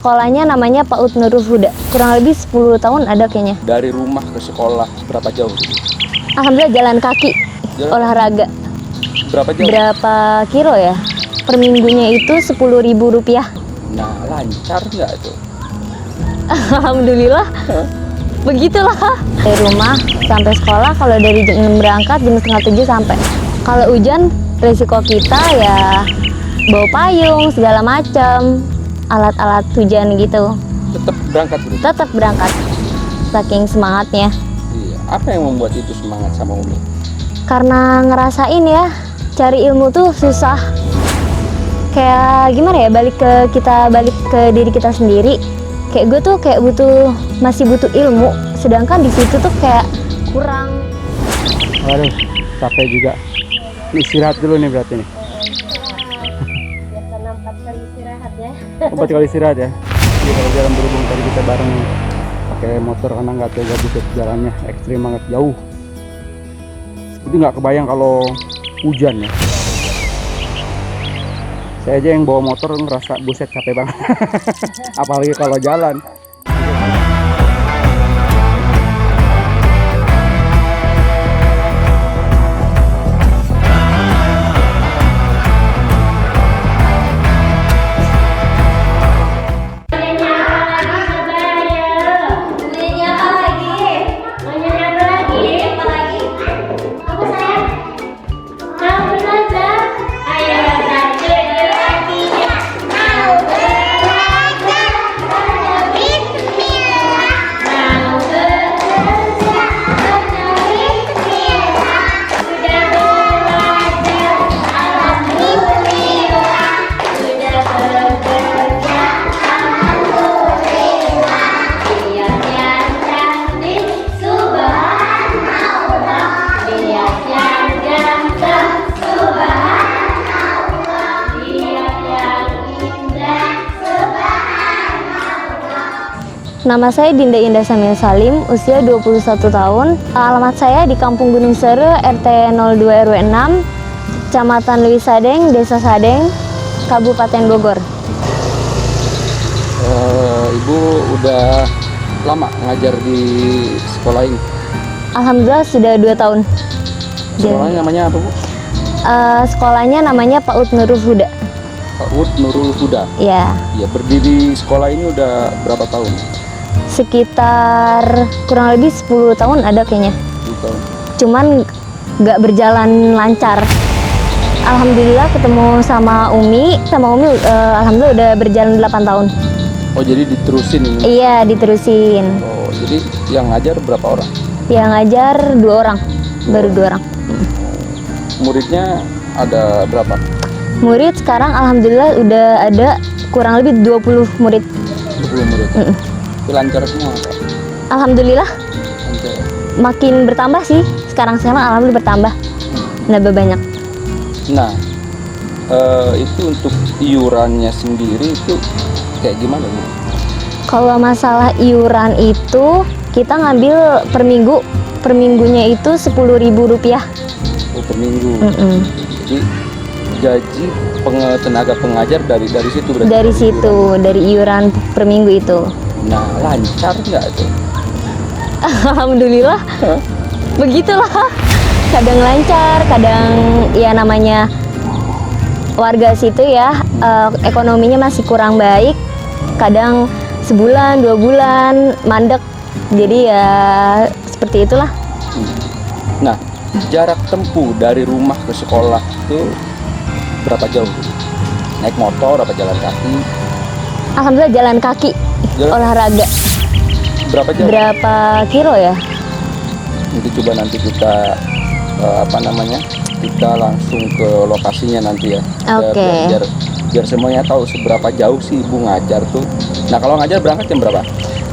Sekolahnya namanya PAUD Nurul Huda. Kurang lebih 10 tahun ada kayaknya. Dari rumah ke sekolah berapa jauh? Alhamdulillah jalan kaki, olahraga. Berapa jauh? Berapa kilo ya? Per minggunya itu Rp10.000. Nah, lancar nggak itu? Alhamdulillah. Begitulah. Dari rumah sampai sekolah, kalau dari jam 6 berangkat, jam setengah 7 sampai. Kalau hujan, resiko kita ya bawa payung, segala macam. Alat-alat hujan gitu. Tetap berangkat bro? Tetap berangkat. Saking semangatnya. Iya. Apa yang membuat itu semangat sama Umi? Karena ngerasain ya, cari ilmu tuh susah. Kayak gimana ya, balik ke diri kita sendiri. Kayak gue tuh kayak masih butuh ilmu. Sedangkan di situ tuh kayak kurang. Waduh, capek juga. Ini istirahat dulu nih berarti nih. Karena 4 kali istirahat ya. 4 kali istirahat ya. Jadi kalau jalan berhubung tadi kita bareng pakai motor karena nggak tega buset jalannya ekstrim banget jauh. Itu nggak kebayang kalau hujan ya. Saya aja yang bawa motor ngerasa buset capek banget. Apalagi kalau jalan. Nama saya Dinda Indah Samil Salim, usia 21 tahun. Alamat saya di Kampung Gunung Sere, RT 02 RW 6, Kecamatan Leuwi Sadeng, Desa Sadeng, Kabupaten Bogor. Ibu udah lama ngajar di sekolah ini? Alhamdulillah sudah 2 tahun. Sekolahnya namanya apa Bu? Sekolahnya namanya PAUD Nurul Huda. PAUD Nurul Huda? Ya. Ya, berdiri sekolah ini udah berapa tahun? Sekitar kurang lebih 10 tahun ada kayaknya. 10 tahun. Cuman nggak berjalan lancar. Alhamdulillah ketemu sama Umi. Alhamdulillah udah berjalan 8 tahun. Oh, jadi diterusin ini? Iya, diterusin. Oh, jadi yang ngajar berapa orang? Yang ngajar 2 orang, baru 2 orang. Muridnya ada berapa? Murid sekarang alhamdulillah udah ada kurang lebih 20 murid. 20 murid. Itu lancar semua Pak? Alhamdulillah Lancar. makin bertambah sih. Sekarang alhamdulillah bertambah. Nambah banyak. Nah, itu untuk iurannya sendiri itu kayak gimana Bu? Kalau masalah iuran itu kita ngambil per minggu. Per minggunya itu Rp10.000. Oh, per minggu. Jadi gaji tenaga pengajar dari situ berarti? Dari situ, dari iuran per minggu itu. Nah, lancar nggak itu? Alhamdulillah. Begitulah. Kadang lancar, kadang ya namanya warga situ ya, ekonominya masih kurang baik. Kadang sebulan, 2 bulan mandek. Jadi ya seperti itulah. Nah, jarak tempuh dari rumah ke sekolah itu berapa jauh? Naik motor apa jalan kaki? Alhamdulillah jalan kaki, olahraga. Berapa jauh? Berapa kilo ya? Nanti kita kita langsung ke lokasinya nanti ya. Oke. Biar semuanya tahu seberapa jauh sih Ibu ngajar tuh. Nah, kalau ngajar berangkat jam berapa?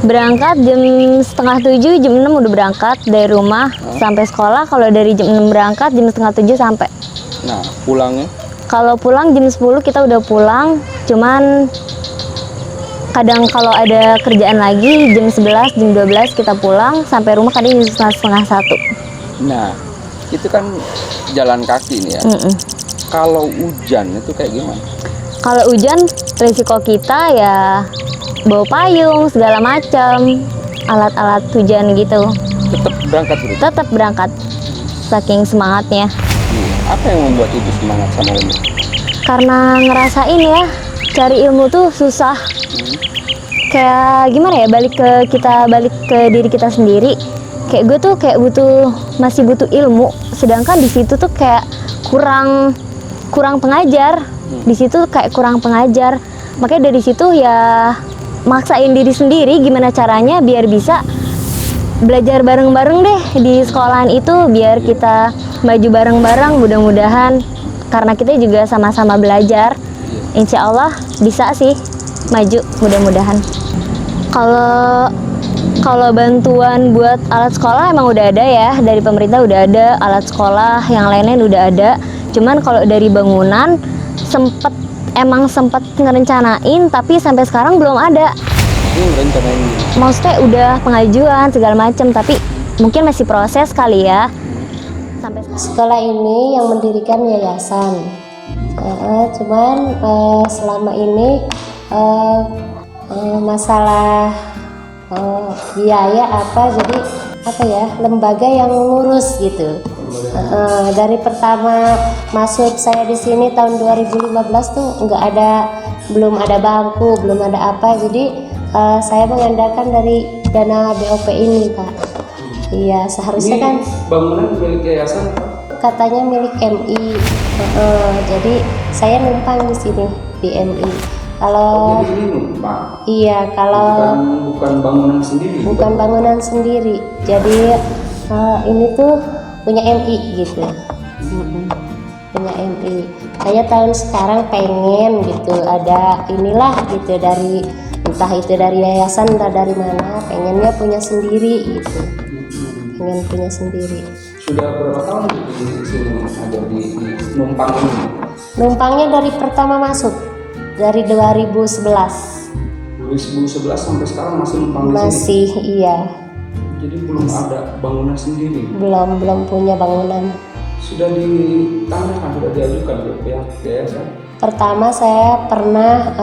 Berangkat jam setengah 7, jam 6 udah berangkat dari rumah sampai sekolah. Kalau dari jam 6 berangkat, jam setengah 7 sampai. Nah, pulangnya? Kalau pulang jam 10 kita udah pulang. Cuman kadang kalau ada kerjaan lagi jam 11, jam 12 kita pulang. Sampai rumah kadang jam setengah 1. Nah, itu kan jalan kaki nih ya. Kalau hujan itu kayak gimana? Kalau hujan, risiko kita ya bawa payung segala macam, alat-alat hujan gitu. Tetap berangkat gitu. Tetap berangkat, saking semangatnya. Apa yang membuat ibu semangat sama Umi? Karena ngerasain ya, cari ilmu tuh susah. Kayak gimana ya, balik ke diri kita sendiri. Kayak gue tuh kayak masih butuh ilmu, sedangkan di situ tuh kayak kurang pengajar. Di situ kayak kurang pengajar. Makanya dari situ ya maksain diri sendiri gimana caranya biar bisa belajar bareng-bareng deh di sekolahan itu, biar kita maju bareng-bareng. Mudah-mudahan karena kita juga sama-sama belajar, insya Allah bisa sih maju, mudah-mudahan. Kalau bantuan buat alat sekolah emang udah ada ya, dari pemerintah udah ada alat sekolah, yang lain-lain udah ada. Cuman kalau dari bangunan sempet ngerencanain, tapi sampai sekarang belum ada. Rencanain Maksudnya udah pengajuan segala macam, tapi mungkin masih proses kali ya. Sampai Sekolah ini yang mendirikan yayasan. Cuman selama ini masalah biaya jadi lembaga yang ngurus gitu. Dari pertama masuk saya di sini tahun 2015 tuh belum ada bangku, belum ada apa, jadi saya mengandalkan dari dana BOP ini, Pak. Iya, seharusnya kan bangunan milik yayasan katanya milik MI. Jadi saya numpang di sini di MI. Kalau jadi ini numpang. iya, kalau Bukan bangunan sendiri. bukan bangunan sendiri. Jadi ini tuh punya MI gitu. Punya MI. Saya tahun sekarang pengen gitu ada inilah gitu, dari entah itu dari yayasan entah dari mana, pengennya punya sendiri gitu. Pengen punya sendiri. Sudah berapa tahun di sini ada di numpang ini? Numpangnya dari pertama masuk, dari 2011. 2011 sampai sekarang masih numpang di sini. Masih, iya. Jadi belum ada bangunan sendiri. Belum punya bangunan. Sudah ditanyakan, sudah diajukan ke pihak yayasan. Pertama saya pernah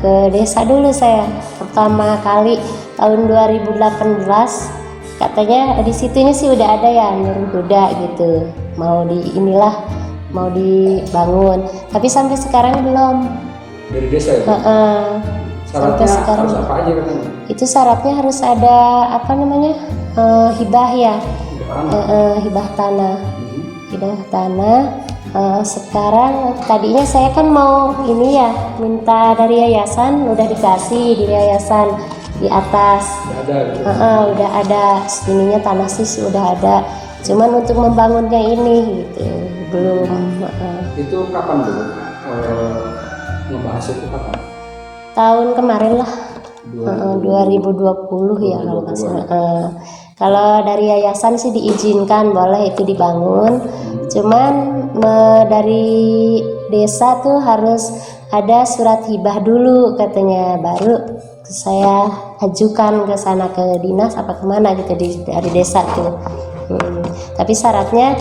ke desa dulu saya. Pertama kali tahun 2018 katanya di situnya sih udah ada ya Nurul Huda gitu. Mau dibangun. Tapi sampai sekarang belum. Dari desa ya? Sampai sekarang harus apa aja katanya? itu syaratnya harus ada hibah ya, hibah tanah. Sekarang tadinya saya kan mau minta dari yayasan, udah dikasih di yayasan di atas. Udah ada ininya, tanah sih udah ada, cuman untuk membangunnya ini gitu belum. Itu kapan dulu ngebahas itu kapan? Tahun kemarin lah, 2020 ya kalau nggak salah. Kalau dari yayasan sih diizinkan boleh itu dibangun, cuman dari desa tuh harus ada surat hibah dulu katanya, baru saya ajukan ke sana ke dinas apa kemana gitu dari desa tuh. Tapi syaratnya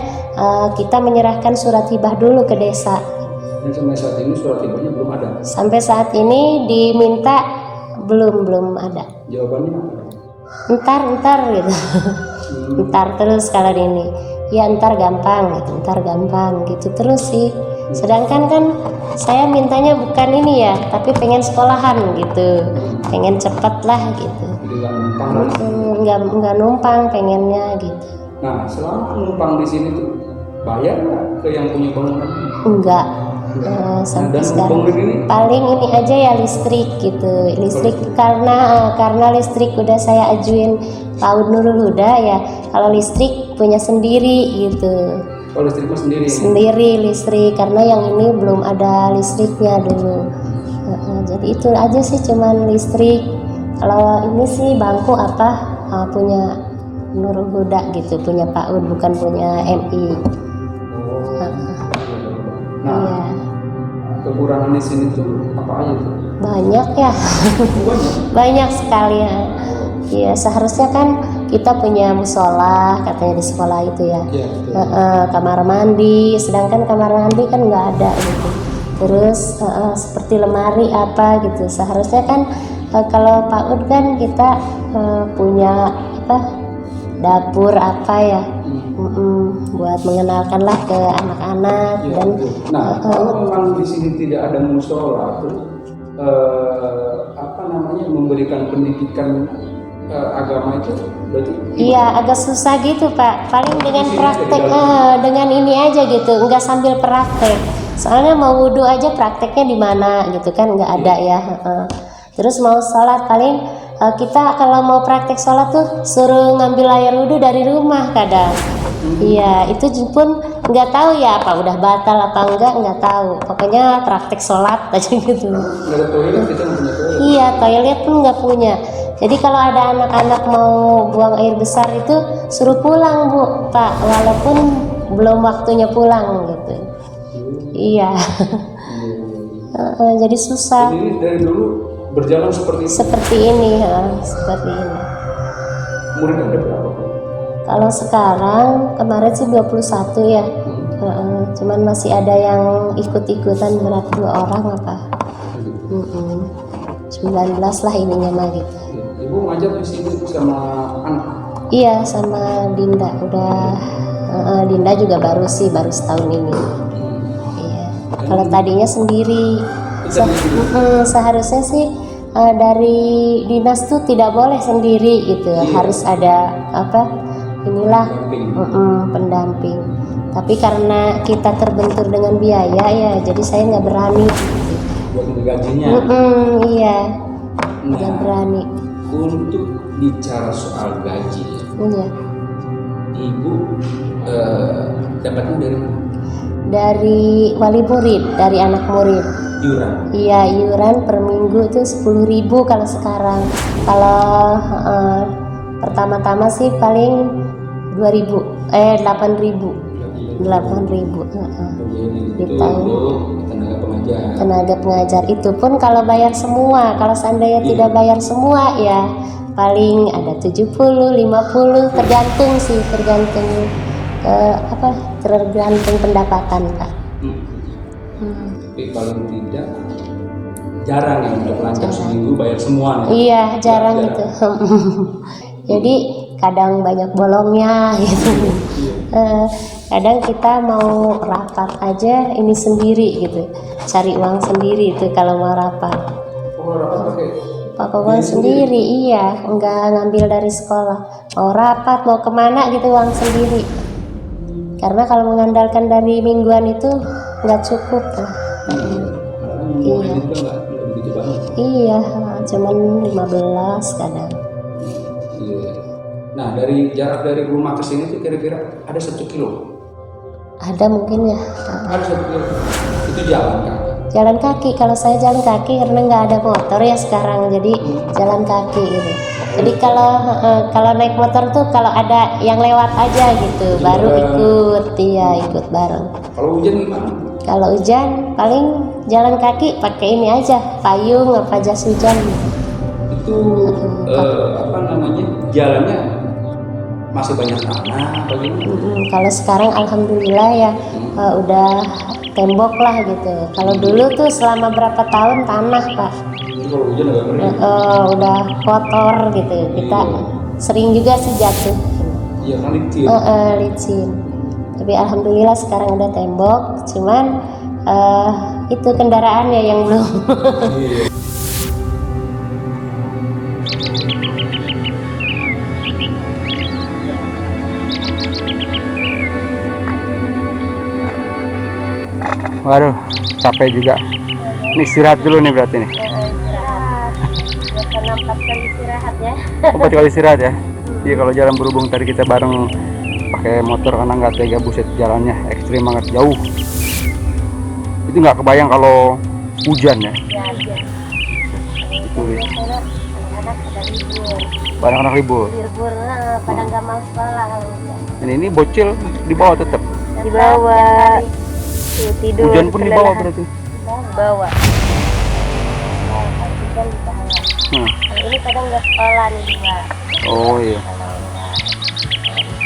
kita menyerahkan surat hibah dulu ke desa. Dan sampai saat ini surat hibahnya belum ada. Sampai saat ini diminta belum ada. Jawabannya apa? Ntar gitu. Ntar terus kalau ini. Ya ntar gampang gitu terus sih. Sedangkan kan saya mintanya bukan ini ya, tapi pengen sekolahan gitu. Pengen cepet lah gitu. Jadi Nggak numpang pengennya gitu. Nah, selama numpang di sini tuh bayar nggak ke yang punya bangunan? Enggak. Sampai sekarang paling ini aja ya listrik gitu, karena listrik udah saya ajuin PAUD Nurul Huda ya, kalau listrik punya sendiri gitu. Oh, listriknya sendiri listrik, karena yang ini belum ada listriknya dulu. Jadi itu aja sih, cuman listrik. Kalau ini sih bangku punya Nurul Huda gitu, punya PAUD, bukan punya MI. Iya. Kekurangan di sini tuh apa aja tuh? Banyak ya. Banyak sekali ya. Iya, seharusnya kan kita punya musola katanya di sekolah itu ya. Kamar mandi, sedangkan kamar mandi kan nggak ada gitu. terus seperti lemari apa gitu. Seharusnya kan kalau PAUD kan kita punya apa, dapur apa ya, buat mengenalkan lah ke anak-anak. Ya, Dan nah kalau memang di sini tidak ada musola tuh apa namanya, memberikan pendidikan agama itu berarti iya agak susah gitu Pak, paling dengan Di sini praktek ada di dengan ini aja gitu, nggak sambil praktek. Soalnya mau wudhu aja prakteknya di mana gitu kan, nggak ada ya. Terus mau sholat paling kita kalau mau praktek sholat tuh suruh ngambil air wudhu dari rumah kadang. Iya, itu pun nggak tahu ya apa udah batal apa nggak tahu. Pokoknya praktek sholat aja gitu. nggak ada toilet, kita nggak punya toilet. Iya, toilet pun nggak punya. Jadi kalau ada anak-anak mau buang air besar itu suruh pulang Bu, Pak, walaupun belum waktunya pulang gitu. Iya. Jadi susah. Jadi dari dulu berjalan seperti itu. Seperti ini, seperti ini. Murid ada berapa? Kalau sekarang kemarin sih 21 ya. Cuman masih ada yang ikut-ikutan berat 2 orang apa. 19 lah ininya mah gitu. Ibu ngajar di sini sama anak? Iya, sama Dinda. Udah Dinda juga baru setahun ini. Iya. Kalau tadinya sendiri. Seharusnya sih dari dinas tuh tidak boleh sendiri gitu. Harus ada apa? Inilah pendamping. Tapi karena kita terbentur dengan biaya ya, jadi saya nggak berani. Buat gajinya. Iya, Nah, nggak berani. untuk bicara soal gaji, Iya. Ibu dapatnya dari mana? Dari wali murid, dari anak murid. Iuran. Iya, iuran per minggu tuh 10.000 kalau sekarang. Kalau pertama-tama sih paling 8.000. Di Itu tahun. tenaga pengajar. Tenaga pengajar itu pun kalau bayar semua. Kalau seandainya tidak bayar semua ya paling ada 70, 50, tergantung tergantung pendapatan Kak. Tapi paling tidak jarang yang udah pelajar seminggu bayar semua nih. Iya, jarang gitu. Jadi kadang banyak bolongnya gitu. Kadang kita mau rapat aja ini sendiri gitu, cari uang sendiri itu kalau mau rapat. Oh, rapat pakai Uang sendiri, iya, enggak ngambil dari sekolah. Mau rapat, mau kemana gitu uang sendiri. Karena kalau mengandalkan dari mingguan itu nggak cukup. Iya. Juga nggak begitu banyak. Iya, cuman 15 kadang. Iya. Nah, dari jarak dari rumah ke sini tuh kira-kira ada 1 kilo. Ada mungkin ya. Ada 1 kilo. Itu jalan kan? Jalan kaki, kalau saya jalan kaki karena nggak ada motor ya sekarang, jadi jalan kaki gitu. Jadi kalau naik motor tuh kalau ada yang lewat aja gitu, baru ikut bareng. Kalau hujan gimana? Kalau hujan paling jalan kaki pakai ini aja, payung apa jas hujan. Itu apa namanya, jalannya masih banyak tanah apa gimana? Kalau sekarang alhamdulillah ya udah tembok lah gitu. Kalau dulu tuh selama berapa tahun tanah Pak. Jadi kalau hujan agak kering. Udah kotor gitu. Kita sering juga sih jatuh. Iya kan licin. Licin. Tapi alhamdulillah sekarang udah tembok. Cuman itu kendaraannya yang belum. Iya. Waduh, capek juga. Ini istirahat dulu nih berarti nih. Karena 4 kali istirahat ya. 4 kali istirahat ya. Iya, kalau jalan berhubung tadi kita bareng pakai motor karena nggak tega, buset jalannya ekstrim banget, jauh. Itu nggak kebayang kalau hujan ya. Itu ya. Anak-anak pada libur. Banyak anak libur. Libur pada nggak mau sekolah. Ini bocil di bawah tetap. Di bawah. Tidur. Hujan pun di bawah berarti. Bawa. Ini kadang nggak sekolah nih juga. Oh iya.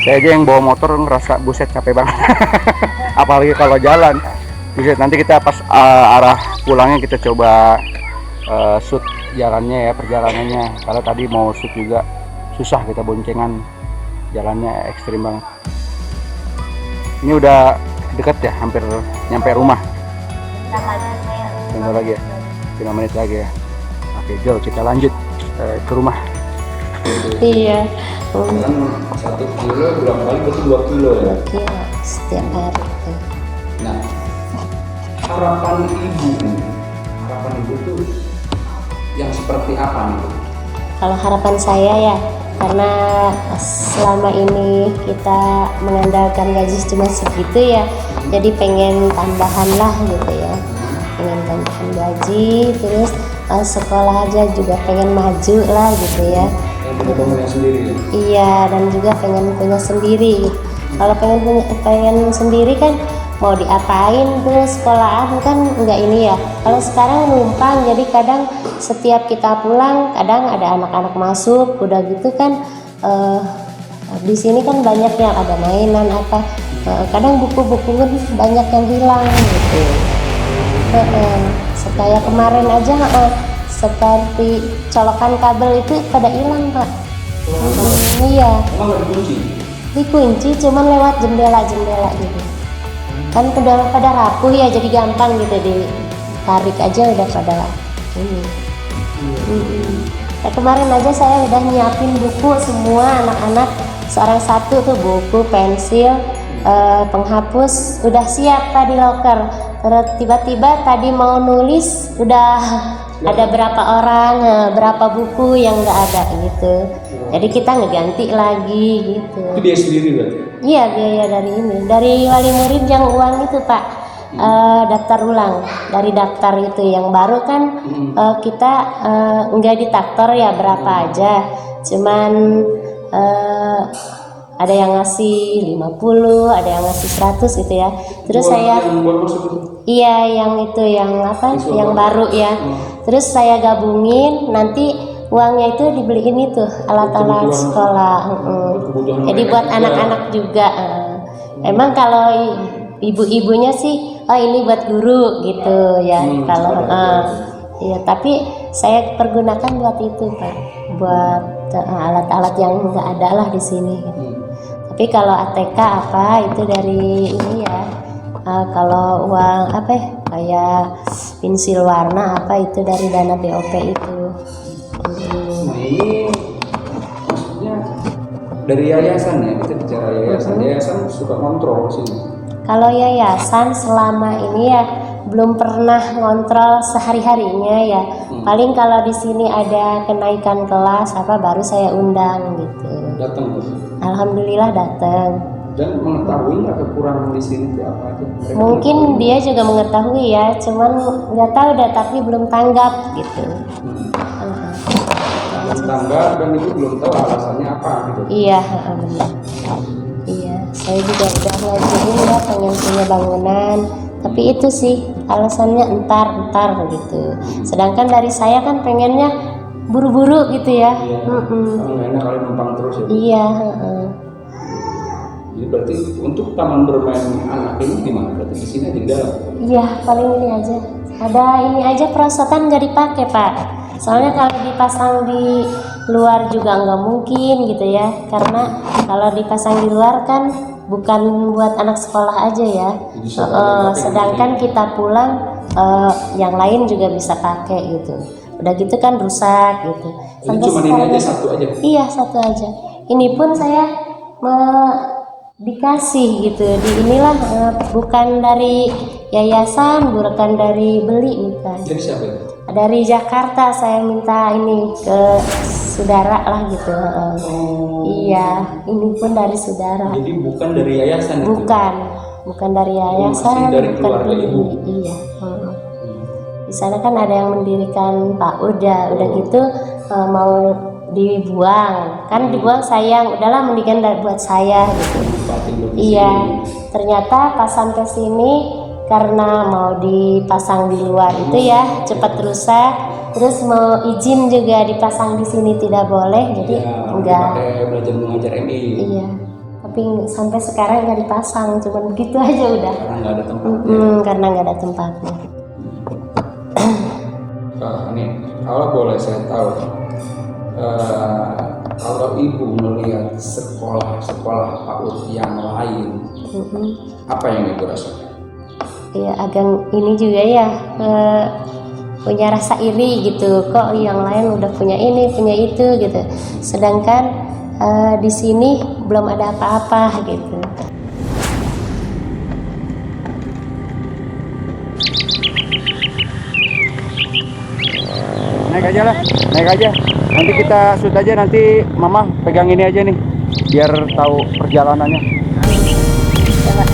Saya aja yang bawa motor ngerasa buset capek banget. Apalagi kalau jalan. Bisa nanti kita pas arah pulangnya kita coba shoot jalannya ya, perjalanannya. Kalau tadi mau shoot juga susah, kita boncengan, jalannya ekstrim banget. Ini udah deket ya, hampir nyampe rumah. Bentar lagi ya, 5 menit lagi ya. Oke Jo, kita lanjut ke rumah. Iya. Kan 1 kilo bulan kali berarti 2 kilo ya. Iya, setiap hari. Nah, harapan ibu tuh yang seperti apa nih? Kalau harapan saya ya, karena selama ini kita mengandalkan gaji cuma segitu ya, jadi pengen tambahan lah gitu ya, pengen tambahan gaji, terus sekolah aja juga pengen maju lah gitu ya. Yang punya sendiri ya? Iya, dan juga pengen punya sendiri. Kalau pengen sendiri kan mau diapain, terus sekolahan kan enggak ini ya. Kalau sekarang numpang, jadi kadang setiap kita pulang kadang ada anak-anak masuk, udah gitu kan di sini kan banyak yang ada mainan apa, kadang buku-buku kan banyak yang hilang gitu. Kayak kemarin aja seperti colokan kabel itu pada hilang Pak. Iya, Emang nggak dikunci? dikunci cuman lewat jendela-jendela gitu. Kan udah pada rapuh ya, jadi gampang gitu, ditarik aja udah pada ini. Nah, kemarin aja saya udah nyiapin buku semua anak-anak, seorang satu tuh buku, pensil, penghapus udah siap tadi loker. Terus tiba-tiba tadi mau nulis udah ada berapa orang, berapa buku yang nggak ada gitu. Jadi kita ngeganti lagi gitu. Itu dia sendiri berarti? Iya, biaya dari ini, dari wali murid yang uang itu Pak, daftar ulang, dari daftar itu yang baru kan kita nggak ditaktor ya berapa aja, cuman ada yang ngasih 50, ada yang ngasih 100 gitu ya. Terus saya iya yang itu yang apa, yang baru ya. Terus saya gabungin, nanti uangnya itu dibeliin itu alat-alat sekolah. Jadi buat anak-anak juga. Emang kalau ibu-ibunya sih, oh ini buat guru gitu ya. Kalau ya, tapi saya pergunakan buat itu Pak, buat alat-alat yang nggak ada lah di sini. Gitu. Tapi kalau ATK apa itu dari ini ya. Kalau uang apa ya, kayak pensil warna apa itu dari dana BOP itu. Nah ini maksudnya dari yayasan ya, kita bicara yayasan. Yayasan suka kontrol sini. Kalau yayasan selama ini ya belum pernah ngontrol sehari-harinya ya. Paling kalau di sini ada kenaikan kelas apa baru saya undang gitu. Datang tuh. Alhamdulillah datang. Dan mengetahui nggak kekurangan di sini itu apa aja? Mungkin dia juga mengetahui ya, cuman nggak tahu dah, tapi belum tanggap gitu. Belum tanggap dan itu belum tahu alasannya apa gitu. Iya, benar. Iya, saya juga udah ngajuin ya pengen punya bangunan, tapi itu sih alasannya entar gitu. Sedangkan dari saya kan pengennya buru-buru gitu ya. Kalau nggak enak kalian numpang terus ya. Iya. Jadi berarti untuk taman bermain anak ini gimana? Berarti di sini aja di dalam. Iya, paling ini aja. Ada ini aja perosotan nggak dipakai Pak. Soalnya kalau dipasang di luar juga nggak mungkin gitu ya. Karena kalau dipasang di luar kan bukan buat anak sekolah aja ya. Sedangkan kita pulang yang lain juga bisa pakai gitu. Udah gitu kan rusak gitu. Sampai cuma ini aja satu aja. Iya, satu aja. Ini pun saya dikasih gitu, di inilah bukan dari yayasan, bukan dari beli, bukan. Dari siapa itu? Dari Jakarta saya minta ini ke saudara lah gitu. Iya, ini pun dari saudara. Jadi bukan dari yayasan itu? Bukan dari yayasan, masih dari bukan keluarga beli. ibu? Iya. Di sana kan ada yang mendirikan PAUD ya, udah gitu mau dibuang, kan dibuang sayang, udahlah mendingan buat saya gitu. Iya, ternyata pas sampai sini karena mau dipasang di luar itu ya cepat rusak, terus mau izin juga dipasang di sini tidak boleh, jadi enggak. Pakai belajar mengajar MI. Iya, tapi sampai sekarang nggak dipasang, cuman begitu aja udah. Karena nggak ada tempatnya. Karena nggak ada tempatnya. Ini kalau boleh saya tahu, kalau ibu melihat sekolah PAUD yang lain, apa yang ibu rasakan? Ya agak ini juga ya, punya rasa iri gitu, kok yang lain udah punya ini punya itu gitu, sedangkan di sini belum ada apa-apa gitu. Naik aja lah, naik aja. Nanti kita shoot aja, nanti mama pegang ini aja nih, biar tahu perjalanannya. Coba.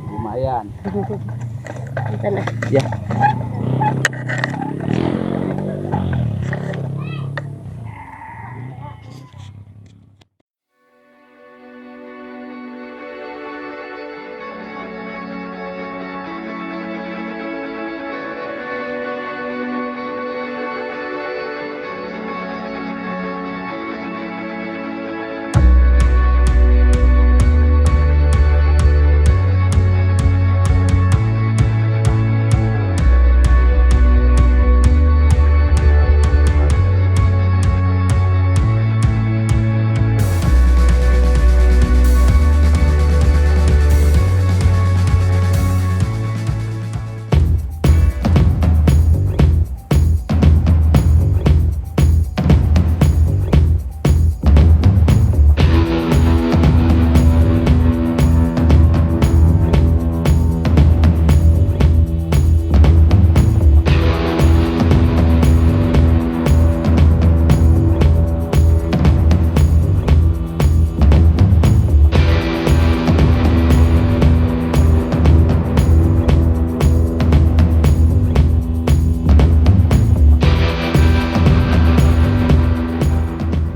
Lumayan. Tanah. Ya.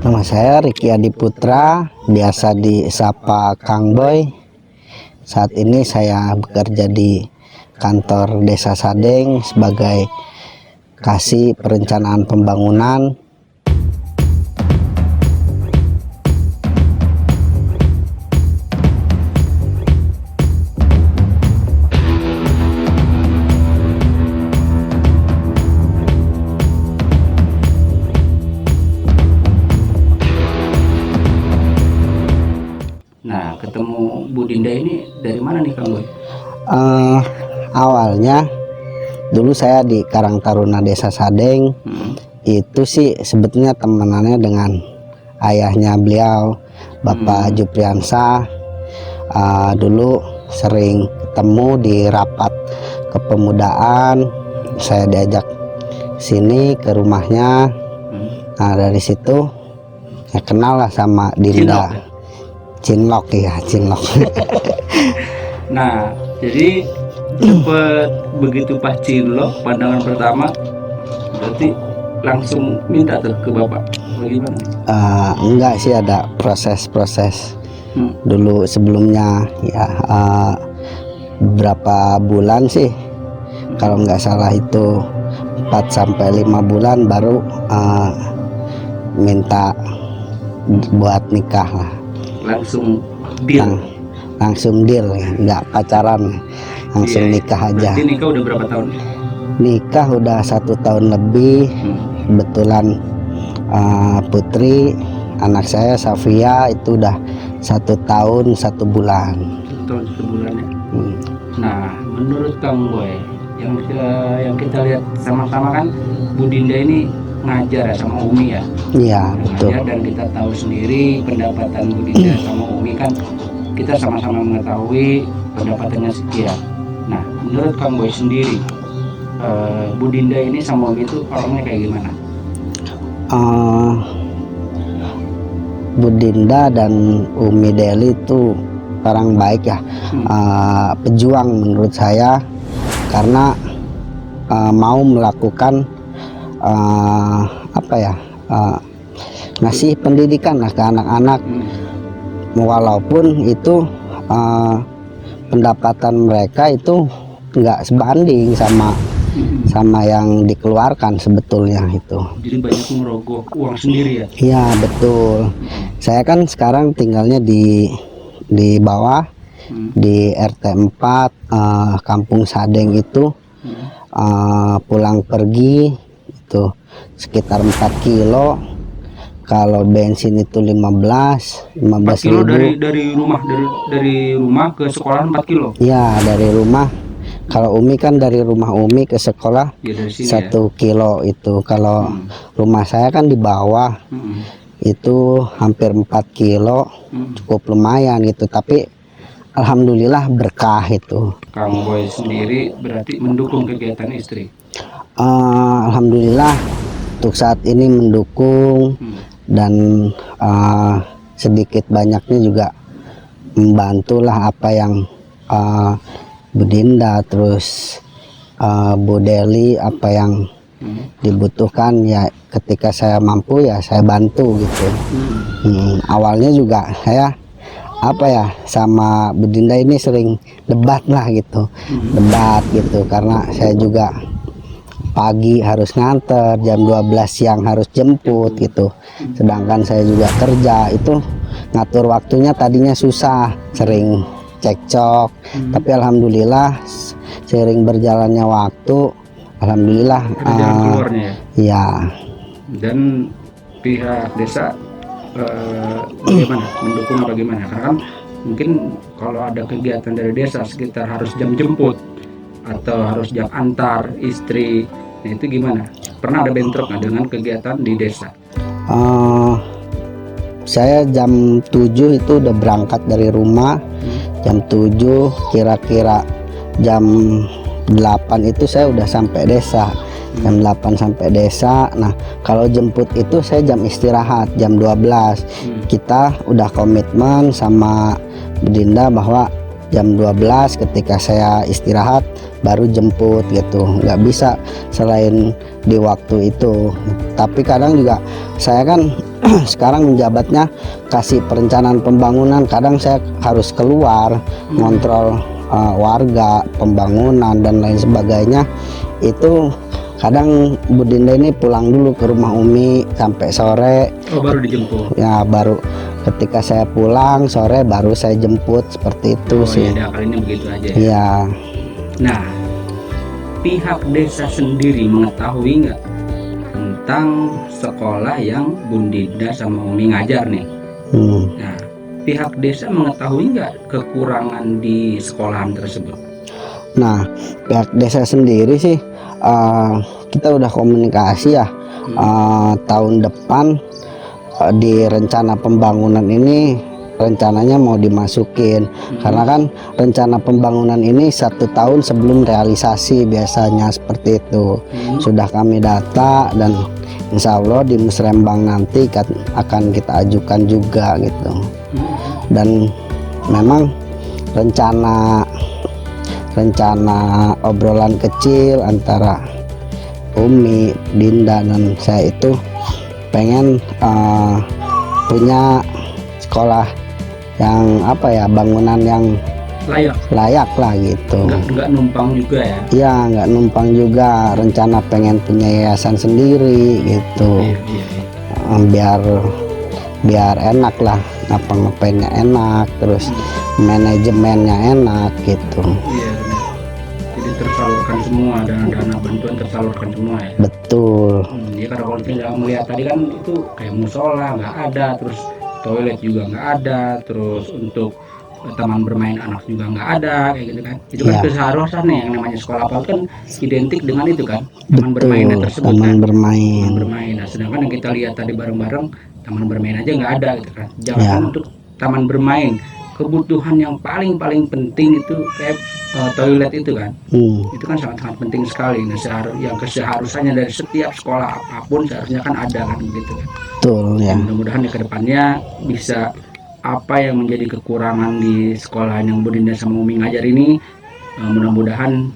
Nama saya Riki Adi Putra, biasa disapa Kang Boy. Saat ini saya bekerja di kantor Desa Sadeng sebagai Kasih Perencanaan Pembangunan. Nah, ketemu Bu Dinda ini dari mana nih Kang Boy? Awalnya dulu saya di Karang Taruna Desa Sadeng. Itu sih sebetulnya temenannya dengan ayahnya beliau, Bapak Jupriansah. Dulu sering ketemu di rapat kepemudaan, saya diajak sini ke rumahnya. Nah dari situ ya kenal lah sama Dinda. Cinlok ya, cinlok. Nah, jadi cepet begitu pas cinlok pandangan pertama, berarti langsung minta tuh ke bapak. Bagaimana? Enggak sih, ada proses-proses dulu sebelumnya ya, beberapa bulan sih, kalau nggak salah itu 4-5 bulan baru minta buat nikah lah. langsung deal. Langsung deal ya, nggak pacaran, langsung Iya. nikah aja. Berarti nikah udah berapa tahun? Nikah udah 1 tahun lebih. Kebetulan Putri anak saya Safia itu udah 1 tahun 1 bulan. 1 tahun 1 bulan ya. Hmm. Nah, menurut Kang Boy, yang kita lihat sama-sama kan Bu Dinda ini ngajar ya sama Umi ya. Iya betul. Ngajar, dan kita tahu sendiri pendapatan Bu Dinda sama Umi kan kita sama-sama mengetahui pendapatannya sekian. Nah, menurut Kang Boy sendiri, Bu Dinda ini sama Umi itu orangnya kayak gimana? Bu Dinda dan Umi Deli itu orang baik ya, pejuang menurut saya, karena mau melakukan ngasih pendidikan lah ke anak-anak, walaupun itu pendapatan mereka itu nggak sebanding sama yang dikeluarkan sebetulnya itu. Jadi banyak merogoh uang sendiri ya? Iya betul. Saya kan sekarang tinggalnya di bawah, di RT 4 Kampung Sadeng itu. Pulang pergi itu sekitar 4 kilo. Kalau bensin itu 15 kilo ribu. dari rumah ke sekolah 4 kilo? Ya dari rumah. Kalau Umi kan dari rumah Umi ke sekolah Ya, dari sini 1 kilo itu. Kalau rumah saya kan di bawah, itu hampir 4 kilo, cukup lumayan gitu. Tapi alhamdulillah berkah itu. Kang Boy sendiri berarti mendukung kegiatan istri? Alhamdulillah untuk saat ini mendukung, dan sedikit banyaknya juga membantulah apa yang Bu Dinda terus Bu Deli apa yang dibutuhkan ya, ketika saya mampu ya saya bantu gitu. Awalnya juga saya sama Bu Dinda ini sering debat lah gitu, debat gitu, karena saya juga pagi harus nganter, jam 12 siang harus jemput gitu, sedangkan saya juga kerja, itu ngatur waktunya tadinya susah, sering cekcok. Tapi alhamdulillah seiring berjalannya waktu, alhamdulillah ada jalan keluarnya ya? Ya. Dan pihak desa bagaimana, mendukung apa gimana? Karena kan mungkin kalau ada kegiatan dari desa sekitar harus jam jemput atau harus jam antar istri, nah itu gimana? Pernah ada bentrok nggak dengan kegiatan di desa? Saya jam 7 itu udah berangkat dari rumah, jam 7 kira-kira jam 8 itu saya udah sampai desa, jam 8 sampai desa. Nah kalau jemput itu saya jam istirahat jam 12. Kita udah komitmen sama Bu Dinda bahwa jam 12 ketika saya istirahat baru jemput gitu, nggak bisa selain di waktu itu. Tapi kadang juga saya kan sekarang menjabatnya kasih perencanaan pembangunan, kadang saya harus keluar ngontrol warga, pembangunan dan lain sebagainya. Itu kadang Bu Dinda ini pulang dulu ke rumah Umi sampai sore. Oh, baru dijemput? Ya baru ketika saya pulang sore baru saya jemput, seperti itu sih. Ya, kali ini begitu aja ya? Iya. Nah, pihak desa sendiri mengetahui nggak tentang sekolah yang Bu Dinda sama Umi ngajar nih? Nah, pihak desa mengetahui nggak kekurangan di sekolahan tersebut? Nah, pihak desa sendiri sih kita udah komunikasi ya. Tahun depan di rencana pembangunan ini rencananya mau dimasukin, karena kan rencana pembangunan ini 1 tahun sebelum realisasi biasanya seperti itu. Sudah kami data dan insya Allah di Musrembang nanti akan kita ajukan juga gitu. Dan memang rencana obrolan kecil antara Umi, Dinda dan saya itu pengen punya sekolah yang bangunan yang layak lah gitu. Nggak numpang juga ya? Iya, nggak numpang juga. Rencana pengen punya yayasan sendiri gitu. Iya. Biar biar enak lah, ngapa-ngapainnya enak, terus manajemennya enak gitu. Iya benar. Jadi tersalurkan semua, dana bantuan tersalurkan semua ya. Betul. Ya karena kalau kita melihat tadi kan itu kayak musola nggak ada, terus toilet juga nggak ada, terus untuk taman bermain anak juga nggak ada kayak gitu kan. Itu kan Iya. keseharusannya, yang namanya sekolah PAUD kan identik dengan itu kan, taman bermainnya Betul, tersebut taman kan. bermain. Taman bermain. Nah, sedangkan yang kita lihat tadi bareng-bareng taman bermain aja nggak ada gitu kan. Jangan Ya. untuk taman bermain, kebutuhan yang paling penting itu kayak toilet itu kan. Itu kan sangat penting sekali. Nah, yang keseharusannya dari setiap sekolah apapun seharusnya kan ada kan begitu kan. Betul ya. Mudah-mudahan di kedepannya bisa apa yang menjadi kekurangan di sekolah yang Bu Dinda sama Umi ngajar ini, mudah-mudahan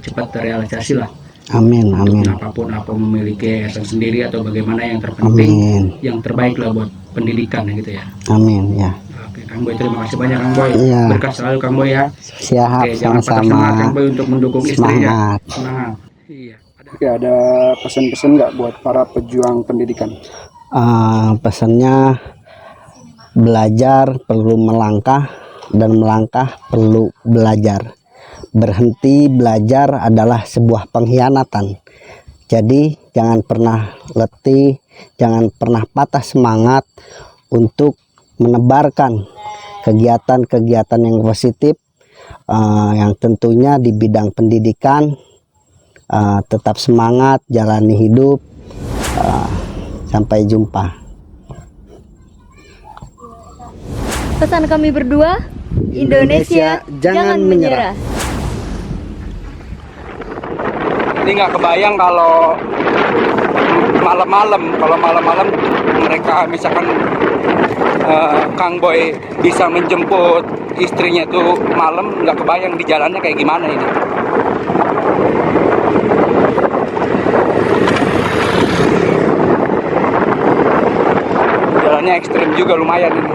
cepat terrealisasi lah. Amin, amin. Apapun apa memiliki yayasan sendiri atau bagaimana, yang terpenting Amin. yang terbaik lah buat pendidikan gitu ya. Amin ya. Oke Kang Boy, terima kasih banyak Kang Boy. Iya. Berkah selalu Kang Boy ya. Siap, Oke, jangan patah semangat Kang sama-sama. Boy untuk mendukung istrinya. Semangat. Semangat. Iya. Ada pesan-pesan nggak buat para pejuang pendidikan? Pesannya, belajar perlu melangkah dan melangkah perlu belajar. Berhenti belajar adalah sebuah pengkhianatan. Jadi jangan pernah letih, jangan pernah patah semangat untuk menebarkan kegiatan-kegiatan yang positif, yang tentunya di bidang pendidikan. Tetap semangat, jalani hidup. Sampai jumpa. Pesan kami berdua, Indonesia jangan menyerah. Ini nggak kebayang kalau malam-malam mereka misalkan Kang Boy bisa menjemput istrinya itu malam, nggak kebayang di jalannya kayak gimana ini. Jalannya ekstrim juga lumayan ini.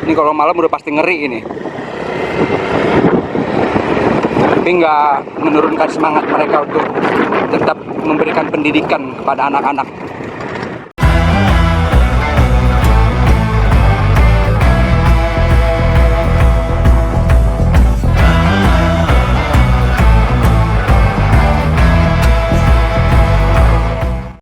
Ini kalau malam udah pasti ngeri ini. Tapi nggak menurunkan semangat mereka untuk tetap memberikan pendidikan kepada anak-anak.